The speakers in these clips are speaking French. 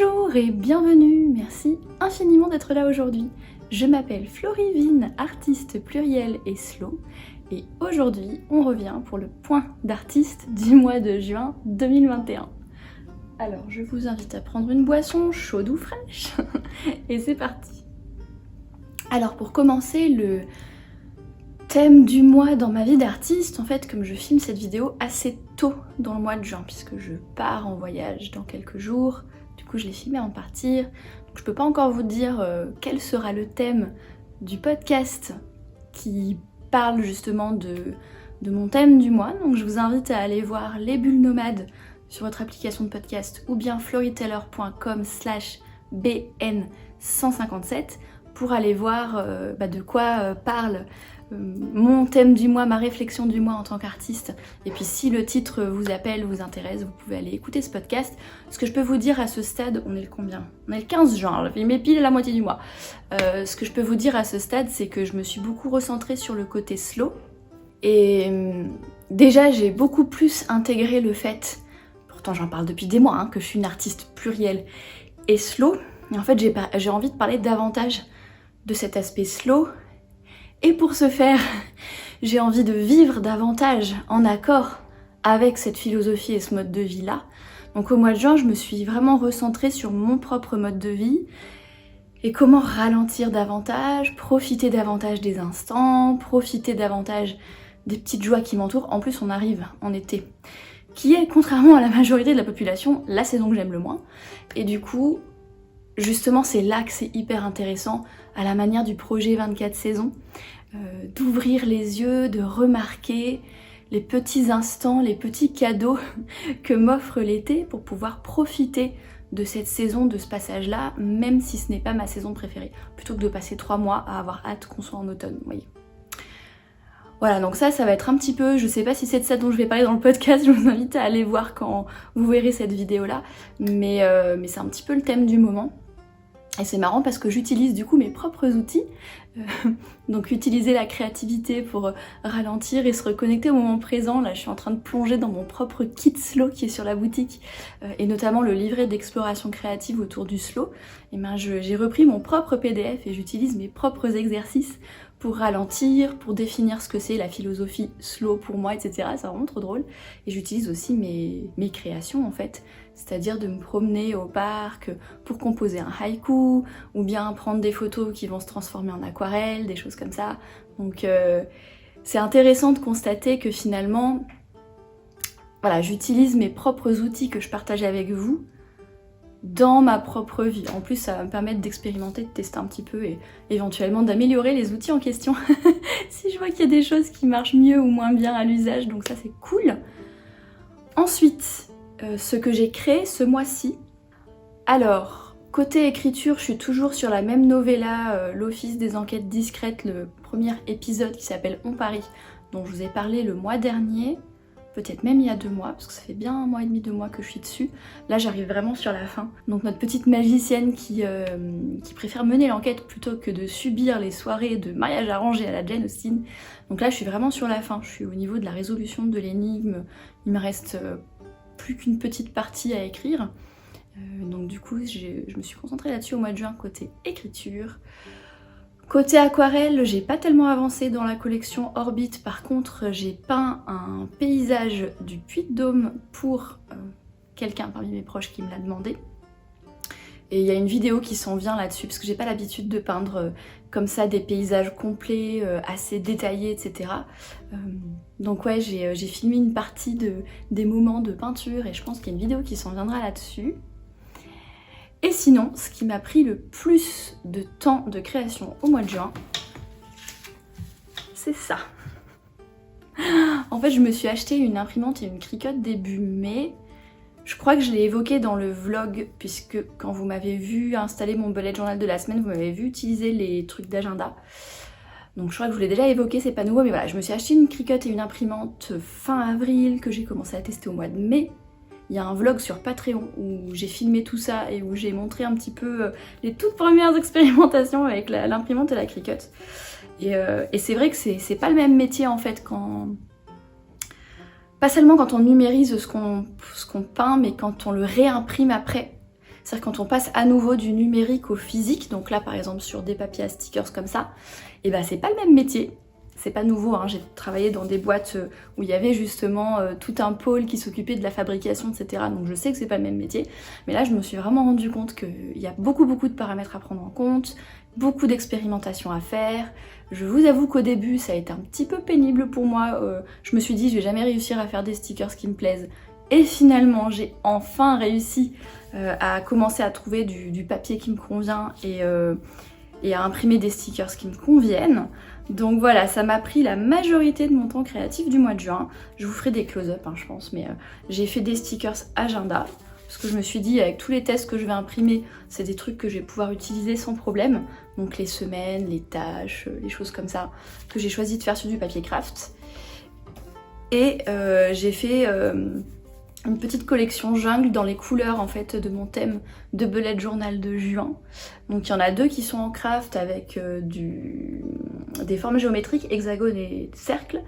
Bonjour et bienvenue, merci infiniment d'être là aujourd'hui. Je m'appelle Florivine, artiste pluriel et slow, et aujourd'hui on revient pour le point d'artiste du mois de juin 2021. Alors je vous invite à prendre une boisson chaude ou fraîche, et c'est parti. Alors pour commencer, le thème du mois dans ma vie d'artiste, en fait, comme je filme cette vidéo assez tôt dans le mois de juin, puisque je pars en voyage dans quelques jours, du coup je l'ai filmé avant de partir, donc je peux pas encore vous dire quel sera le thème du podcast qui parle justement de mon thème du mois, donc je vous invite à aller voir Les Bulles Nomades sur votre application de podcast ou bien floriteller.com/bn157 pour aller voir de quoi parle mon thème du mois, ma réflexion du mois en tant qu'artiste. Et puis si le titre vous appelle, vous intéresse, vous pouvez aller écouter ce podcast. Ce que je peux vous dire à ce stade, on est le combien? On est le 15 juin, j'ai filmé pile la moitié du mois. Ce que je peux vous dire à ce stade, c'est que je me suis beaucoup recentrée sur le côté slow. Et déjà j'ai beaucoup plus intégré le fait, pourtant j'en parle depuis des mois, que je suis une artiste plurielle et slow. Et en fait j'ai envie de parler davantage de cet aspect slow. Et pour ce faire, j'ai envie de vivre davantage en accord avec cette philosophie et ce mode de vie-là. Donc au mois de juin, je me suis vraiment recentrée sur mon propre mode de vie et comment ralentir davantage, profiter davantage des instants, profiter davantage des petites joies qui m'entourent. En plus, on arrive en été, qui est, contrairement à la majorité de la population, la saison que j'aime le moins. Et du coup, justement, c'est là que c'est hyper intéressant, à la manière du projet 24 saisons, d'ouvrir les yeux, de remarquer les petits instants, les petits cadeaux que m'offre l'été pour pouvoir profiter de cette saison, de ce passage-là, même si ce n'est pas ma saison préférée, plutôt que de passer 3 mois à avoir hâte qu'on soit en automne, vous voyez. Voilà, donc ça va être un petit peu, je sais pas si c'est de ça dont je vais parler dans le podcast, je vous invite à aller voir quand vous verrez cette vidéo-là, mais c'est un petit peu le thème du moment. Et c'est marrant parce que j'utilise du coup mes propres outils, donc utiliser la créativité pour ralentir et se reconnecter au moment présent. Là je suis en train de plonger dans mon propre kit slow qui est sur la boutique, et notamment le livret d'exploration créative autour du slow. Et j'ai repris mon propre PDF et j'utilise mes propres exercices pour ralentir, pour définir ce que c'est la philosophie slow pour moi, etc. C'est vraiment trop drôle. Et j'utilise aussi mes créations en fait, c'est-à-dire de me promener au parc pour composer un haïku, ou bien prendre des photos qui vont se transformer en aquarelle, des choses comme ça. Donc c'est intéressant de constater que finalement, voilà, j'utilise mes propres outils que je partage avec vous dans ma propre vie. En plus, ça va me permettre d'expérimenter, de tester un petit peu et éventuellement d'améliorer les outils en question si je vois qu'il y a des choses qui marchent mieux ou moins bien à l'usage, donc ça c'est cool. Ensuite, ce que j'ai créé ce mois-ci. Alors, côté écriture, je suis toujours sur la même novella, l'Office des enquêtes discrètes, le premier épisode qui s'appelle On Parie, dont je vous ai parlé le mois dernier, peut-être même il y a 2 mois, parce que ça fait bien 1 mois et demi, 2 mois que je suis dessus. Là j'arrive vraiment sur la fin. Donc notre petite magicienne qui préfère mener l'enquête plutôt que de subir les soirées de mariage arrangé à la Jane Austen. Donc là je suis vraiment sur la fin, je suis au niveau de la résolution de l'énigme. Il me reste plus qu'une petite partie à écrire. Donc du coup je me suis concentrée là-dessus au mois de juin côté écriture. Côté aquarelle, j'ai pas tellement avancé dans la collection Orbit, par contre j'ai peint un paysage du Puy-de-Dôme pour quelqu'un parmi mes proches qui me l'a demandé. Et il y a une vidéo qui s'en vient là-dessus, parce que j'ai pas l'habitude de peindre comme ça des paysages complets, assez détaillés, etc. Donc ouais, j'ai filmé une partie des moments de peinture et je pense qu'il y a une vidéo qui s'en viendra là-dessus. Et sinon, ce qui m'a pris le plus de temps de création au mois de juin, c'est ça. En fait, je me suis acheté une imprimante et une Cricut début mai. Je crois que je l'ai évoqué dans le vlog, puisque quand vous m'avez vu installer mon bullet journal de la semaine, vous m'avez vu utiliser les trucs d'agenda. Donc je crois que je vous l'ai déjà évoqué, c'est pas nouveau, mais voilà, je me suis acheté une Cricut et une imprimante fin avril que j'ai commencé à tester au mois de mai. Il y a un vlog sur Patreon où j'ai filmé tout ça et où j'ai montré un petit peu les toutes premières expérimentations avec l'imprimante et la Cricut. Et c'est vrai que c'est pas le même métier en fait quand... Pas seulement quand on numérise ce qu'on peint, mais quand on le réimprime après. C'est-à-dire quand on passe à nouveau du numérique au physique, donc là par exemple sur des papiers à stickers comme ça, et ben c'est pas le même métier. C'est pas nouveau, hein. J'ai travaillé dans des boîtes où il y avait justement tout un pôle qui s'occupait de la fabrication, etc. Donc je sais que c'est pas le même métier. Mais là, je me suis vraiment rendu compte qu'il y a beaucoup de paramètres à prendre en compte, beaucoup d'expérimentation à faire. Je vous avoue qu'au début, ça a été un petit peu pénible pour moi. Je me suis dit, je vais jamais réussir à faire des stickers qui me plaisent. Et finalement, j'ai enfin réussi à commencer à trouver du papier qui me convient et à imprimer des stickers qui me conviennent. Donc voilà, ça m'a pris la majorité de mon temps créatif du mois de juin. Je vous ferai des close-up, hein, je pense, mais j'ai fait des stickers agenda, parce que je me suis dit, avec tous les tests que je vais imprimer, c'est des trucs que je vais pouvoir utiliser sans problème. Donc les semaines, les tâches, les choses comme ça, que j'ai choisi de faire sur du papier craft. Et j'ai fait une petite collection jungle dans les couleurs en fait de mon thème de bullet journal de juin. Donc il y en a 2 qui sont en craft avec des formes géométriques, hexagones et cercles,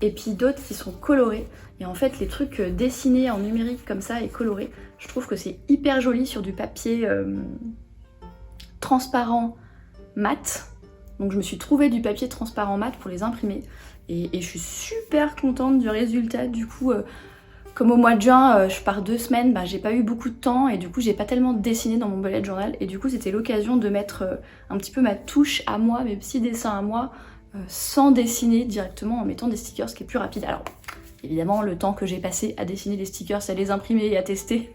et puis d'autres qui sont colorés. Et en fait les trucs dessinés en numérique comme ça et colorés, je trouve que c'est hyper joli sur du papier transparent mat. Donc je me suis trouvé du papier transparent mat pour les imprimer et je suis super contente du résultat. Du coup comme au mois de juin, je pars 2 semaines, bah, j'ai pas eu beaucoup de temps et du coup j'ai pas tellement dessiné dans mon bullet journal et du coup c'était l'occasion de mettre un petit peu ma touche à moi, mes petits dessins à moi, sans dessiner directement en mettant des stickers, ce qui est plus rapide. Alors évidemment le temps que j'ai passé à dessiner des stickers, à les imprimer et à tester,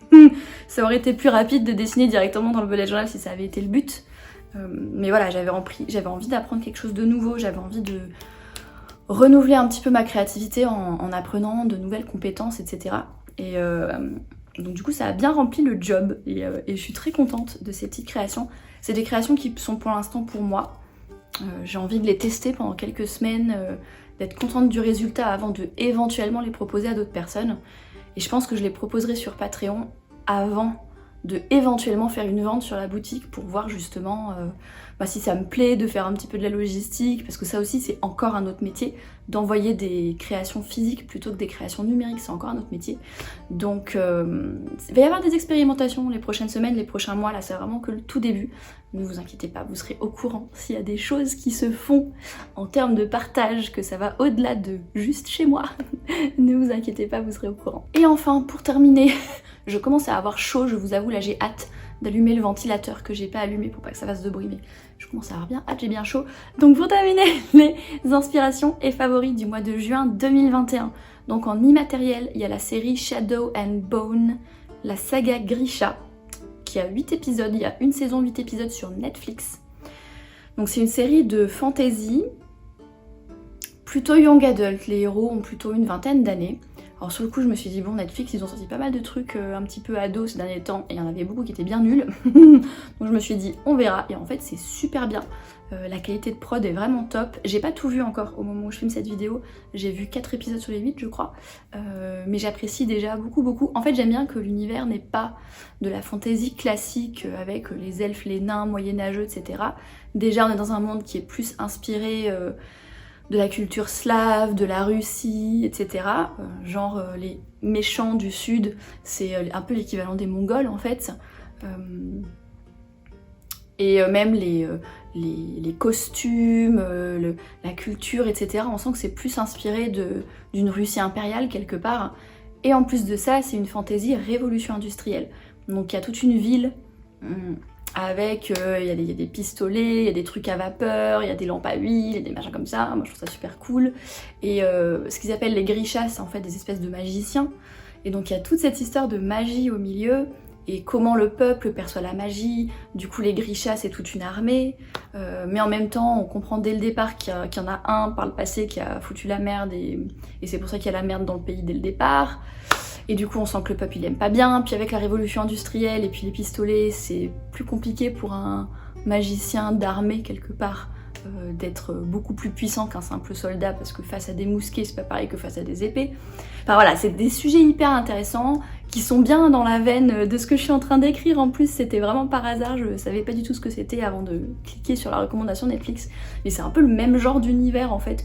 ça aurait été plus rapide de dessiner directement dans le bullet journal si ça avait été le but. Mais voilà, j'avais envie d'apprendre quelque chose de nouveau, j'avais envie de renouveler un petit peu ma créativité en apprenant de nouvelles compétences, etc. Et donc du coup ça a bien rempli le job et je suis très contente de ces petites créations. C'est des créations qui sont pour l'instant pour moi. J'ai envie de les tester pendant quelques semaines, d'être contente du résultat avant de éventuellement les proposer à d'autres personnes. Et je pense que je les proposerai sur Patreon avant de éventuellement faire une vente sur la boutique pour voir justement si ça me plaît de faire un petit peu de la logistique, parce que ça aussi c'est encore un autre métier, d'envoyer des créations physiques plutôt que des créations numériques, c'est encore un autre métier. Donc il va y avoir des expérimentations les prochaines semaines, les prochains mois, là c'est vraiment que le tout début. Ne vous inquiétez pas, vous serez au courant s'il y a des choses qui se font en termes de partage, que ça va au-delà de juste chez moi. Ne vous inquiétez pas, vous serez au courant. Et enfin, pour terminer, je commence à avoir chaud, je vous avoue, là j'ai hâte d'allumer le ventilateur que j'ai pas allumé pour pas que ça fasse de bruit, mais je commence à avoir bien hâte, j'ai bien chaud. Donc pour terminer, les inspirations et favoris du mois de juin 2021. Donc en immatériel, il y a la série Shadow and Bone, la saga Grisha, qui a 8 épisodes, il y a une saison 8 épisodes sur Netflix. Donc c'est une série de fantasy, plutôt young adult, les héros ont plutôt une vingtaine d'années. Alors sur le coup je me suis dit bon, Netflix ils ont sorti pas mal de trucs un petit peu ados ces derniers temps et il y en avait beaucoup qui étaient bien nuls. Donc je me suis dit on verra et en fait c'est super bien. La qualité de prod est vraiment top. J'ai pas tout vu encore au moment où je filme cette vidéo, j'ai vu 4 épisodes sur les 8 je crois. Mais j'apprécie déjà beaucoup. En fait j'aime bien que l'univers n'est pas de la fantasy classique avec les elfes, les nains, moyenâgeux, etc. Déjà on est dans un monde qui est plus inspiré de la culture slave, de la Russie, etc. Genre les méchants du sud, c'est un peu l'équivalent des Mongols en fait. Et même les costumes, la culture, etc. On sent que c'est plus inspiré d'une Russie impériale quelque part. Et en plus de ça, c'est une fantaisie révolution industrielle. Donc il y a toute une ville avec, il y a des pistolets, il y a des trucs à vapeur, il y a des lampes à huile, il y a des machins comme ça. Moi je trouve ça super cool. Et ce qu'ils appellent les grishas, c'est en fait des espèces de magiciens. Et donc il y a toute cette histoire de magie au milieu. Et comment le peuple perçoit la magie, du coup les grishas c'est toute une armée, mais en même temps on comprend dès le départ qu'il y en a un par le passé qui a foutu la merde et c'est pour ça qu'il y a la merde dans le pays dès le départ. Et du coup on sent que le peuple il aime pas bien, puis avec la révolution industrielle et puis les pistolets c'est plus compliqué pour un magicien d'armée quelque part d'être beaucoup plus puissant qu'un simple soldat parce que face à des mousquets c'est pas pareil que face à des épées. Enfin voilà, c'est des sujets hyper intéressants qui sont bien dans la veine de ce que je suis en train d'écrire. En plus c'était vraiment par hasard, je savais pas du tout ce que c'était avant de cliquer sur la recommandation Netflix, mais c'est un peu le même genre d'univers en fait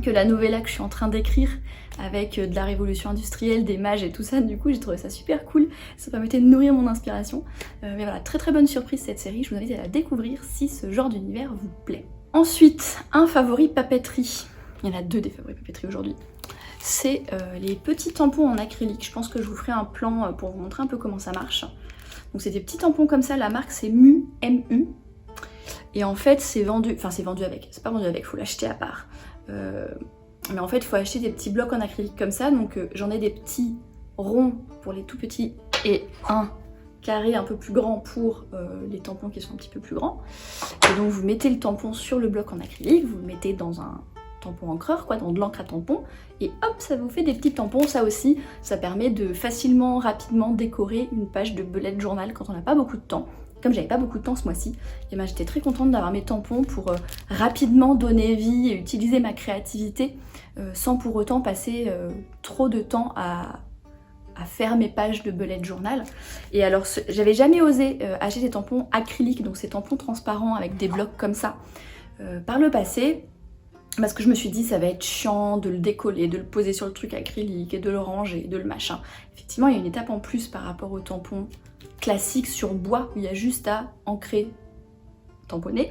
que la novella que je suis en train d'écrire avec de la révolution industrielle, des mages et tout ça. Du coup j'ai trouvé ça super cool, ça permettait de nourrir mon inspiration. Mais voilà, très très bonne surprise cette série, je vous invite à la découvrir si ce genre d'univers vous plaît. Ensuite, un favori papeterie. Il y en a 2 des favoris papeterie aujourd'hui. C'est les petits tampons en acrylique. Je pense que je vous ferai un plan pour vous montrer un peu comment ça marche. Donc c'est des petits tampons comme ça, la marque c'est MU, M-U. Et en fait c'est vendu, enfin c'est vendu avec, c'est pas vendu avec, faut l'acheter à part. Mais en fait il faut acheter des petits blocs en acrylique comme ça, donc j'en ai des petits ronds pour les tout petits et un carré un peu plus grand pour les tampons qui sont un petit peu plus grands. Et donc vous mettez le tampon sur le bloc en acrylique, vous le mettez dans un tampon encreur, quoi, dans de l'encre à tampon, et hop, ça vous fait des petits tampons. Ça aussi, ça permet de facilement, rapidement décorer une page de bullet journal quand on n'a pas beaucoup de temps. Comme j'avais pas beaucoup de temps ce mois-ci, et ben j'étais très contente d'avoir mes tampons pour rapidement donner vie et utiliser ma créativité sans pour autant passer trop de temps à faire mes pages de bullet journal. Et alors j'avais jamais osé acheter des tampons acryliques, donc ces tampons transparents avec des blocs comme ça par le passé, parce que je me suis dit ça va être chiant de le décoller, de le poser sur le truc acrylique et de le ranger, de le machin. Effectivement il y a une étape en plus par rapport aux tampons classiques sur bois où il y a juste à ancrer, tamponner.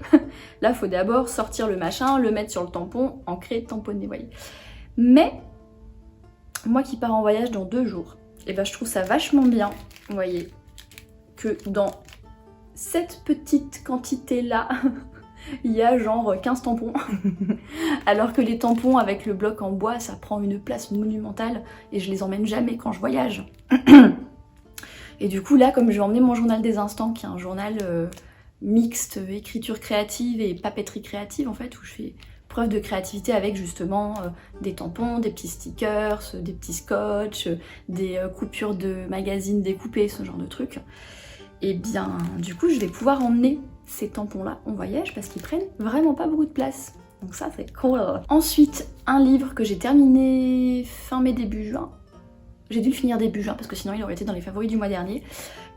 Là il faut d'abord sortir le machin, le mettre sur le tampon, ancrer, tamponner, vous voyez. Mais moi qui pars en voyage dans 2 jours, et ben je trouve ça vachement bien, vous voyez, que dans cette petite quantité là il y a genre 15 tampons alors que les tampons avec le bloc en bois ça prend une place monumentale et je les emmène jamais quand je voyage. Et du coup là, comme je vais emmener mon journal des instants qui est un journal mixte écriture créative et papeterie créative en fait, où je fais preuve de créativité avec justement des tampons, des petits stickers, des petits scotch, des coupures de magazines découpées, ce genre de trucs. Et bien du coup je vais pouvoir emmener ces tampons là en voyage parce qu'ils prennent vraiment pas beaucoup de place. Donc ça c'est cool. Ensuite, un livre que j'ai terminé fin mai début juin. J'ai dû le finir début juin parce que sinon il aurait été dans les favoris du mois dernier,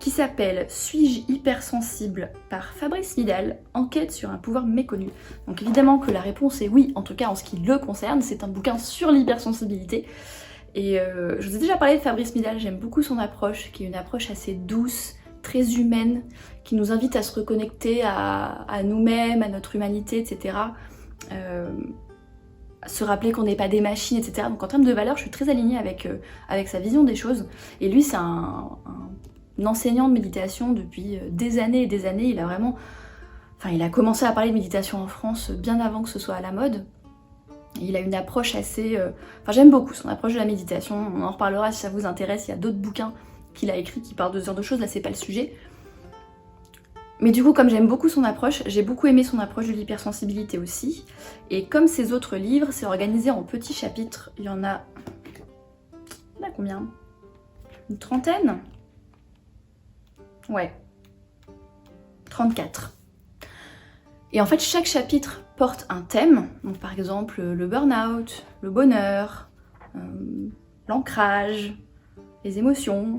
qui s'appelle Suis-je hypersensible par Fabrice Midal, enquête sur un pouvoir méconnu. Donc évidemment que la réponse est oui, en tout cas en ce qui le concerne, c'est un bouquin sur l'hypersensibilité. Et je vous ai déjà parlé de Fabrice Midal, j'aime beaucoup son approche, qui est une approche assez douce, très humaine, qui nous invite à se reconnecter à nous-mêmes, à notre humanité, etc. Se rappeler qu'on n'est pas des machines, etc. Donc en termes de valeurs, je suis très alignée avec sa vision des choses. Et lui, c'est un enseignant de méditation depuis des années et des années. Il a vraiment... Enfin, il a commencé à parler de méditation en France bien avant que ce soit à la mode. Et il a une approche assez... Enfin, j'aime beaucoup son approche de la méditation. On en reparlera si ça vous intéresse. Il y a d'autres bouquins qu'il a écrits qui parlent de ce genre de choses. Là, c'est pas le sujet. Mais du coup, comme j'aime beaucoup son approche, j'ai beaucoup aimé son approche de l'hypersensibilité aussi. Et comme ses autres livres, c'est organisé en petits chapitres. Il y en a... Il y en a combien? Une trentaine? Ouais. 34. Et en fait, chaque chapitre porte un thème. Donc par exemple, le burn-out, le bonheur, l'ancrage, les émotions.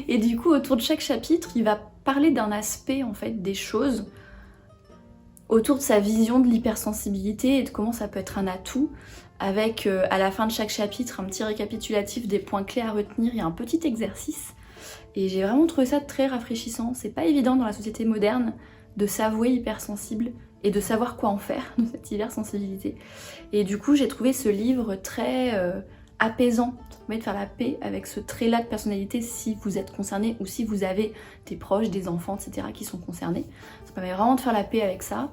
Et du coup, autour de chaque chapitre, il va parler d'un aspect en fait des choses autour de sa vision de l'hypersensibilité et de comment ça peut être un atout, avec à la fin de chaque chapitre un petit récapitulatif des points clés à retenir. Il y a un petit exercice et j'ai vraiment trouvé ça très rafraîchissant. C'est pas évident dans la société moderne de s'avouer hypersensible et de savoir quoi en faire de cette hypersensibilité. Et du coup j'ai trouvé ce livre très apaisant, ça permet de faire la paix avec ce trait-là de personnalité si vous êtes concerné ou si vous avez des proches, des enfants, etc. qui sont concernés. Ça permet vraiment de faire la paix avec ça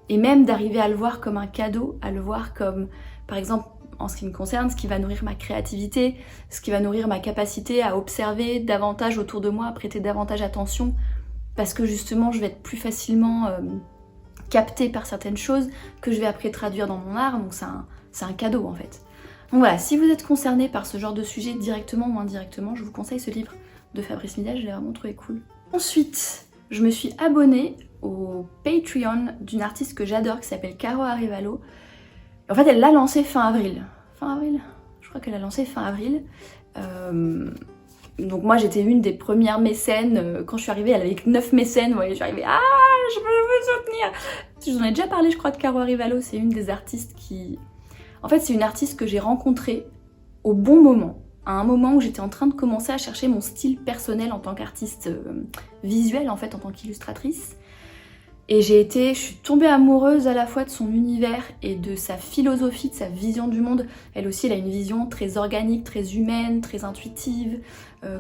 et même d'arriver à le voir comme un cadeau, à le voir comme, par exemple, en ce qui me concerne, ce qui va nourrir ma créativité, ce qui va nourrir ma capacité à observer davantage autour de moi, à prêter davantage attention, parce que justement je vais être plus facilement captée par certaines choses que je vais après traduire dans mon art, donc c'est un cadeau en fait. Donc voilà, si vous êtes concerné par ce genre de sujet directement ou indirectement, je vous conseille ce livre de Fabrice Midal, je l'ai vraiment trouvé cool. Ensuite, je me suis abonnée au Patreon d'une artiste que j'adore qui s'appelle Caro Arevalo. En fait, elle l'a lancé fin avril. Fin avril? Je crois qu'elle l'a lancé fin avril. Donc moi, j'étais une des premières mécènes. Quand je suis arrivée, elle avait 9 mécènes. Vous voyez, je suis arrivée, ah, je veux soutenir. Je vous en ai déjà parlé, je crois, de Caro Arevalo. C'est une des artistes qui... En fait, c'est une artiste que j'ai rencontrée au bon moment, à un moment où j'étais en train de commencer à chercher mon style personnel en tant qu'artiste visuelle, en fait, en tant qu'illustratrice. Et je suis tombée amoureuse à la fois de son univers et de sa philosophie, de sa vision du monde. Elle aussi, elle a une vision très organique, très humaine, très intuitive,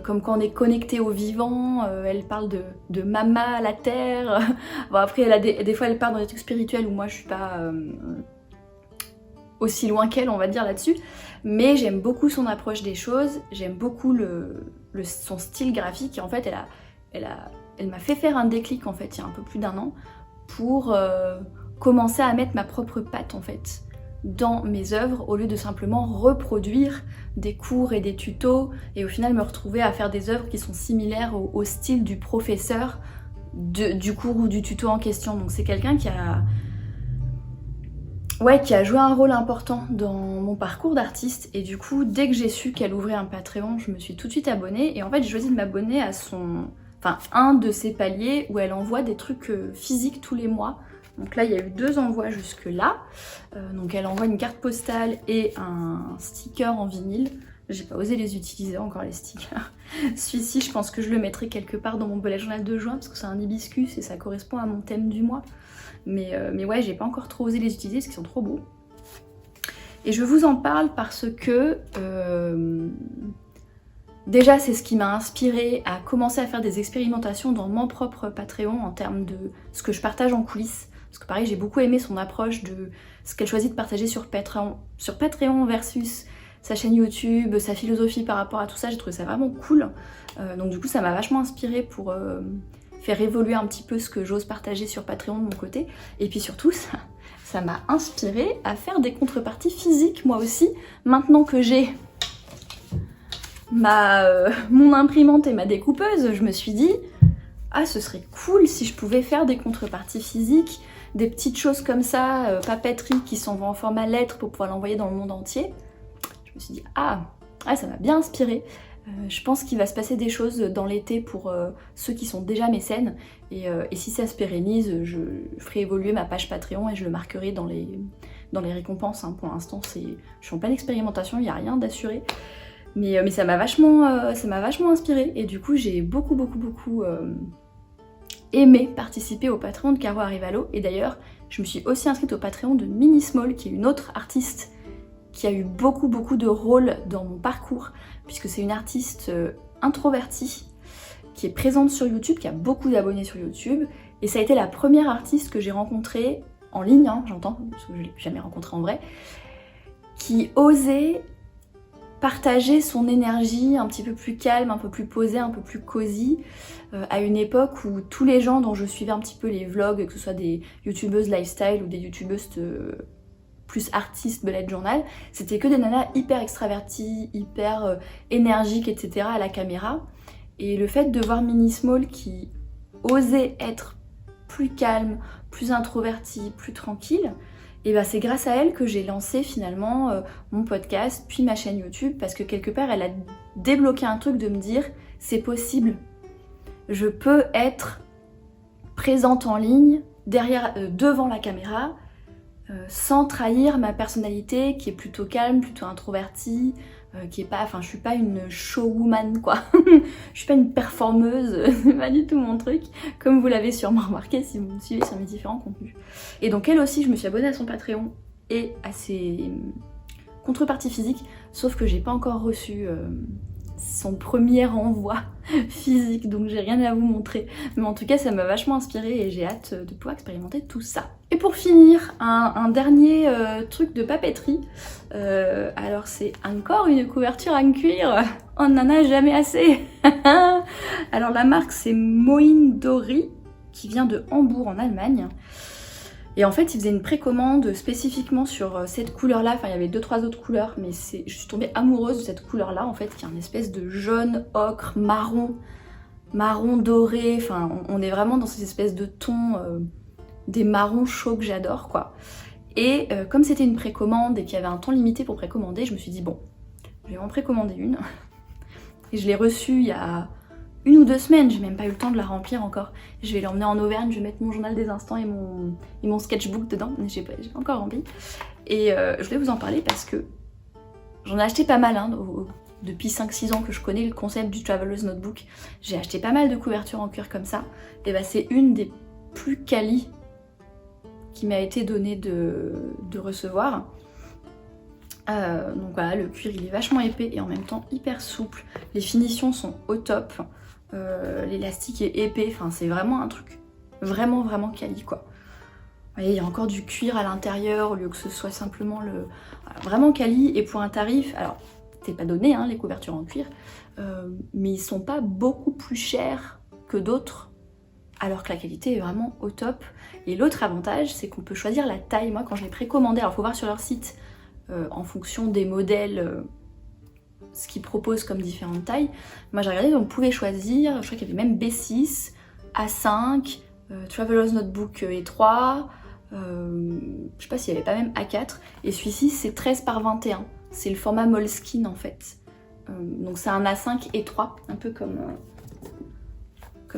comme quand on est connecté au vivant. Elle parle de Mama, la terre. Bon, après, des fois, elle part dans des trucs spirituels où moi, je suis pas aussi loin qu'elle, on va dire, là-dessus. Mais j'aime beaucoup son approche des choses, j'aime beaucoup son style graphique. Et en fait, elle m'a fait faire un déclic, en fait, il y a un peu plus d'1 an, pour commencer à mettre ma propre patte en fait dans mes œuvres au lieu de simplement reproduire des cours et des tutos et au final me retrouver à faire des œuvres qui sont similaires au style du professeur du cours ou du tuto en question. Donc c'est quelqu'un qui a joué un rôle important dans mon parcours d'artiste et du coup dès que j'ai su qu'elle ouvrait un Patreon, je me suis tout de suite abonnée et en fait j'ai choisi de m'abonner à un de ses paliers où elle envoie des trucs physiques tous les mois. Donc là, il y a eu 2 envois jusque là. Donc elle envoie une carte postale et un sticker en vinyle. J'ai pas osé les utiliser encore, les stickers. Celui-ci, je pense que je le mettrai quelque part dans mon bullet journal de juin parce que c'est un hibiscus et ça correspond à mon thème du mois. Mais ouais, j'ai pas encore trop osé les utiliser parce qu'ils sont trop beaux. Et je vous en parle parce que... déjà, c'est ce qui m'a inspirée à commencer à faire des expérimentations dans mon propre Patreon en termes de ce que je partage en coulisses. Parce que pareil, j'ai beaucoup aimé son approche de ce qu'elle choisit de partager sur Patreon versus sa chaîne YouTube, sa philosophie par rapport à tout ça. J'ai trouvé ça vraiment cool. Donc du coup, ça m'a vachement inspirée pour faire évoluer un petit peu ce que j'ose partager sur Patreon de mon côté. Et puis surtout, ça m'a inspirée à faire des contreparties physiques moi aussi. Maintenant que j'ai mon imprimante et ma découpeuse, je me suis dit ah, ce serait cool si je pouvais faire des contreparties physiques, des petites choses comme ça, papeterie qui s'envoient en format lettre pour pouvoir l'envoyer dans le monde entier. Je me suis dit ah ça m'a bien inspirée. Je pense qu'il va se passer des choses dans l'été pour ceux qui sont déjà mécènes et si ça se pérennise, je ferai évoluer ma page Patreon et je le marquerai dans les récompenses. Hein. Pour l'instant, je suis en pleine expérimentation, il n'y a rien d'assuré. Mais ça m'a vachement inspirée et du coup j'ai beaucoup aimé participer au Patreon de Caro Arivalo et d'ailleurs je me suis aussi inscrite au Patreon de Mini Small qui est une autre artiste qui a eu beaucoup de rôles dans mon parcours puisque c'est une artiste introvertie qui est présente sur YouTube, qui a beaucoup d'abonnés sur YouTube et ça a été la première artiste que j'ai rencontrée en ligne, hein, j'entends, parce que je ne l'ai jamais rencontrée en vrai, qui osait partager son énergie un petit peu plus calme, un peu plus posée, un peu plus cosy, à une époque où tous les gens dont je suivais un petit peu les vlogs, que ce soit des youtubeuses lifestyle ou des youtubeuses plus artistes bullet journal, c'était que des nanas hyper extraverties, hyper énergiques, etc. à la caméra. Et le fait de voir Mini Small qui osait être plus calme, plus introvertie, plus tranquille, et bah c'est grâce à elle que j'ai lancé finalement mon podcast, puis ma chaîne YouTube, parce que quelque part elle a débloqué un truc de me dire c'est possible, je peux être présente en ligne, devant la caméra, sans trahir ma personnalité qui est plutôt calme, plutôt introvertie, qui est pas, je suis pas une showwoman quoi, je suis pas une performeuse, c'est pas du tout mon truc, comme vous l'avez sûrement remarqué si vous me suivez sur mes différents contenus. Et donc elle aussi, je me suis abonnée à son Patreon et à ses contreparties physiques, sauf que j'ai pas encore reçu son premier envoi physique, donc j'ai rien à vous montrer. Mais en tout cas, ça m'a vachement inspirée et j'ai hâte de pouvoir expérimenter tout ça. Et pour finir, un dernier truc de papeterie. Alors c'est encore une couverture en cuir, on n'en a jamais assez. Alors la marque c'est Moindori, qui vient de Hambourg en Allemagne. Et en fait, ils faisaient une précommande spécifiquement sur cette couleur-là. Enfin, il y avait 2-3 autres couleurs, mais je suis tombée amoureuse de cette couleur-là, en fait, qui est une espèce de jaune, ocre, marron doré. Enfin, on est vraiment dans cette espèce de ton des marrons chauds que j'adore, quoi. Et comme c'était une précommande et qu'il y avait un temps limité pour précommander, je me suis dit, bon, je vais en précommander une. Et je l'ai reçue il y a 1 ou 2 semaines, j'ai même pas eu le temps de la remplir encore. Je vais l'emmener en Auvergne, je vais mettre mon journal des instants et mon sketchbook dedans, mais j'ai pas encore rempli. Et je voulais vous en parler parce que j'en ai acheté pas mal, hein, depuis 5-6 ans que je connais le concept du Traveler's Notebook. J'ai acheté pas mal de couvertures en cuir comme ça, et bah c'est une des plus quali qui m'a été donnée de recevoir. Donc voilà, le cuir il est vachement épais et en même temps hyper souple. Les finitions sont au top. L'élastique est épais, enfin c'est vraiment un truc vraiment quali quoi. Vous voyez, il y a encore du cuir à l'intérieur au lieu que ce soit simplement le... Vraiment quali, et pour un tarif, alors c'est pas donné hein, les couvertures en cuir, mais ils sont pas beaucoup plus chers que d'autres, alors que la qualité est vraiment au top. Et l'autre avantage, c'est qu'on peut choisir la taille. Moi quand je l'ai précommandé, alors faut voir sur leur site, en fonction des modèles, ce qu'ils proposent comme différentes tailles. Moi j'ai regardé, donc vous pouvez choisir, je crois qu'il y avait même B6, A5, Traveler's Notebook E3, je sais pas s'il y avait pas même A4, et celui-ci c'est 13 par 21, c'est le format Moleskine en fait. Donc c'est un A5 E3, un peu comme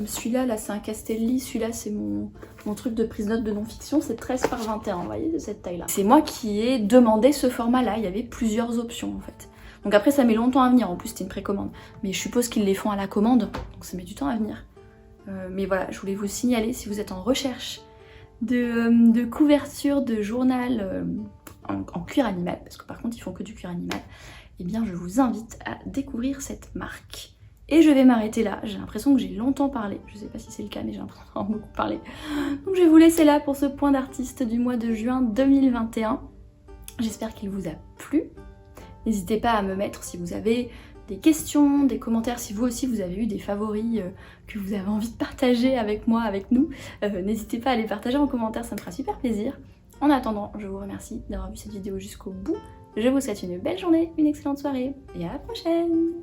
celui-là, là c'est un Castelli, celui-là c'est mon truc de prise note de non-fiction, c'est 13 par 21, vous voyez, de cette taille-là. C'est moi qui ai demandé ce format-là, il y avait plusieurs options en fait. Donc après ça met longtemps à venir, en plus c'était une précommande, mais je suppose qu'ils les font à la commande, donc ça met du temps à venir. Mais voilà, je voulais vous signaler, si vous êtes en recherche de couverture de journal en cuir animal, parce que par contre ils font que du cuir animal, eh bien je vous invite à découvrir cette marque. Et je vais m'arrêter là, j'ai l'impression que j'ai longtemps parlé, je sais pas si c'est le cas mais j'ai l'impression d'avoir beaucoup parlé. Donc je vais vous laisser là pour ce point d'artiste du mois de juin 2021. J'espère qu'il vous a plu. N'hésitez pas à me mettre si vous avez des questions, des commentaires, si vous aussi vous avez eu des favoris que vous avez envie de partager avec moi, avec nous. N'hésitez pas à les partager en commentaire, ça me fera super plaisir. En attendant, je vous remercie d'avoir vu cette vidéo jusqu'au bout. Je vous souhaite une belle journée, une excellente soirée et à la prochaine!